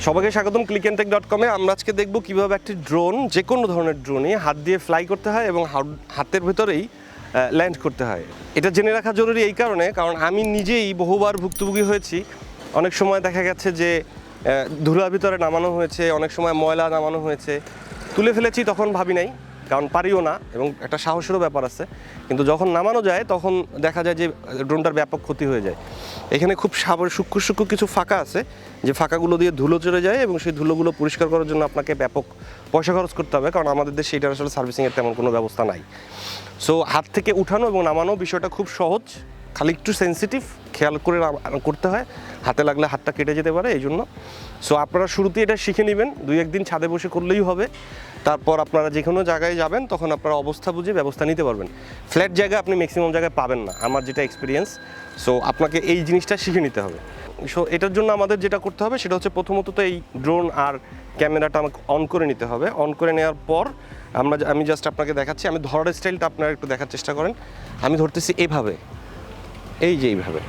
সবাইকে স্বাগতম clickntech.com-এ। আমরা আজকে দেখব কিভাবে একটি ড্রোন, যে কোনো ধরনের ড্রোনই হাত দিয়ে ফ্লাই করতে হয় এবং হাতের ভেতরেই ল্যান্ড করতে হয়। এটা জেনে রাখা জরুরি এই কারণ আমি নিজেই বহুবার ভুক্তভোগী হয়েছি। অনেক সময় দেখা গেছে যে ধুলার ভিতরে নামানো হয়েছে, অনেক সময় ময়লা নামানো হয়েছে, তুলে ফেলেছি, তখন ভাবি নাই, কারণ পারিও না এবং একটা সাহসেরও ব্যাপার আছে। কিন্তু যখন নামানো যায় তখন দেখা যায় যে ড্রোনটার ব্যাপক ক্ষতি হয়ে যায়। এখানে খুব সূক্ষ্ম কিছু ফাঁকা আছে, যে ফাঁকাগুলো দিয়ে ধুলো চলে যায় এবং সেই ধুলোগুলো পরিষ্কার করার জন্য আপনাকে ব্যাপক পয়সা খরচ করতে হবে, কারণ আমাদের দেশে এটার আসলে সার্ভিসিংয়ের তেমন কোনো ব্যবস্থা নাই। সো হাত থেকে উঠানো এবং নামানো বিষয়টা খুব সহজ, খালি একটু সেন্সিটিভ, খেয়াল করে করতে হয়, হাতে লাগলে হাতটা কেটে যেতে পারে, এই জন্য। সো আপনারা শুরুতেই এটা শিখে নেবেন, 2-1 দিন ছাদে বসে করলেই হবে। তারপর আপনারা যে কোনো জায়গায় যাবেন তখন আপনারা অবস্থা বুঝে ব্যবস্থা নিতে পারবেন। ফ্ল্যাট জায়গায় আপনি ম্যাক্সিমাম জায়গায় পাবেন না, আমার যেটা এক্সপিরিয়েন্স। সো আপনাকে এই জিনিসটা শিখে নিতে হবে। সো এটার জন্য আমাদের যেটা করতে হবে সেটা হচ্ছে, প্রথমত তো এই ড্রোন আর ক্যামেরাটা আমাকে অন করে নিতে হবে। অন করে নেওয়ার পর আমি জাস্ট আপনাকে দেখাচ্ছি, আমি ধরার স্টাইলটা আপনারা একটু দেখার চেষ্টা করেন। আমি ধরতেছি এইভাবে, এই যে এইভাবে,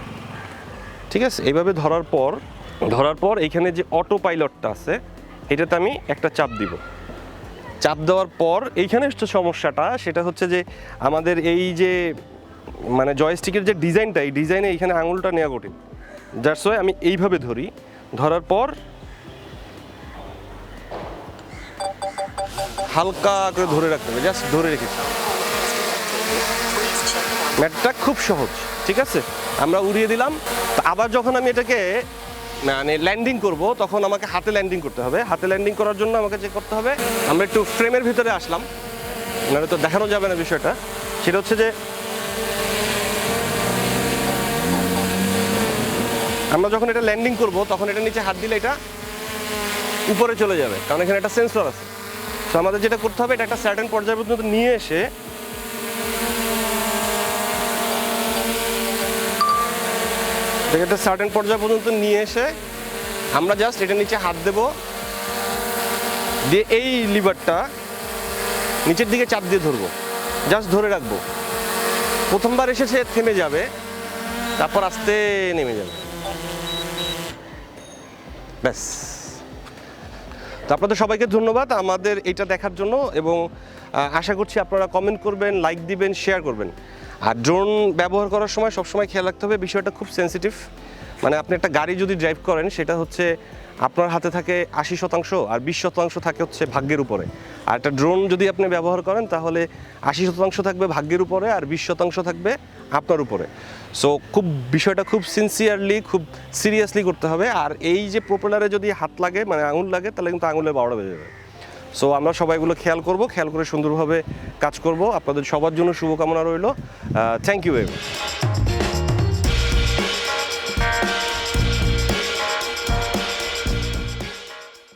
ঠিক আছে? এইভাবে ধরার পর এইখানে যে অটো পাইলটটা আছে, এটাতে আমি একটা চাপ দিব। চাপ দেওয়ার পর এইখানে যে সমস্যাটা, সেটা হচ্ছে যে আমাদের এই যে মানে জয়স্টিকের যে ডিজাইনটা, এই ডিজাইনে এইখানে আঙুলটা নেওয়া কঠিন। দ্যাটস ওয়াই আমি এইভাবে ধরি। ধরার পর হালকা করে ধরে রাখতে হবে, জাস্ট ধরে রেখেছি। ম্যাটটা খুব সহজ, ঠিক আছে? আমরা উড়িয়ে দিলাম। তো আবার যখন আমি এটাকে মানে ল্যান্ডিং করব, তখন আমাকে হাতে ল্যান্ডিং করতে হবে। হাতে ল্যান্ডিং করার জন্য আমাকে যে করতে হবে, আমরা একটু ফ্রেমের ভিতরে আসলাম, নাহলে তো দেখানো যাবে না বিষয়টা। সেটা হচ্ছে যে আমরা যখন এটা ল্যান্ডিং করব, তখন এটা নিচে হাত দিলে এটা উপরে চলে যাবে, কারণ এখানে একটা সেন্সর আছে। তো আমাদের যেটা করতে হবে, এটা একটা সার্টেন পর্যায় পর্যন্ত নিয়ে এসে একটা সার্টেন পর্যায় পর্যন্ত নিয়ে এসে আমরা জাস্ট এটা নিচে হাত দেব, দিয়ে এই লিভারটা নিচের দিকে চাপ দিয়ে ধরবো, জাস্ট ধরে রাখবো। প্রথমবার এসে সে থেমে যাবে, তারপর আস্তে নেমে যাবে, ব্যাস। তো আপনাদের সবাইকে ধন্যবাদ আমাদের এটা দেখার জন্য, এবং আশা করছি আপনারা কমেন্ট করবেন, লাইক দিবেন, শেয়ার করবেন। আর ড্রোন ব্যবহার করার সময় সবসময় খেয়াল রাখতে হবে, বিষয়টা খুব সেন্সিটিভ। মানে আপনি একটা গাড়ি যদি ড্রাইভ করেন, সেটা হচ্ছে আপনার হাতে থাকে 80% আর 20% থাকে হচ্ছে ভাগ্যের উপরে। আর একটা ড্রোন যদি আপনি ব্যবহার করেন, তাহলে 80% থাকবে ভাগ্যের উপরে আর 20% থাকবে আপনার উপরে। সো বিষয়টা খুব সিনসিয়ারলি, খুব সিরিয়াসলি করতে হবে। আর এই যে প্রোপেলারে যদি হাত লাগে, মানে আঙুল লাগে, তাহলে কিন্তু আঙুলের বারোটা বেজে যাবে। সো আমরা সবাইগুলো খেয়াল করব, খেয়াল করে সুন্দরভাবে কাজ করব। আপনাদের সবার জন্য শুভকামনা রইল। Thank you very much.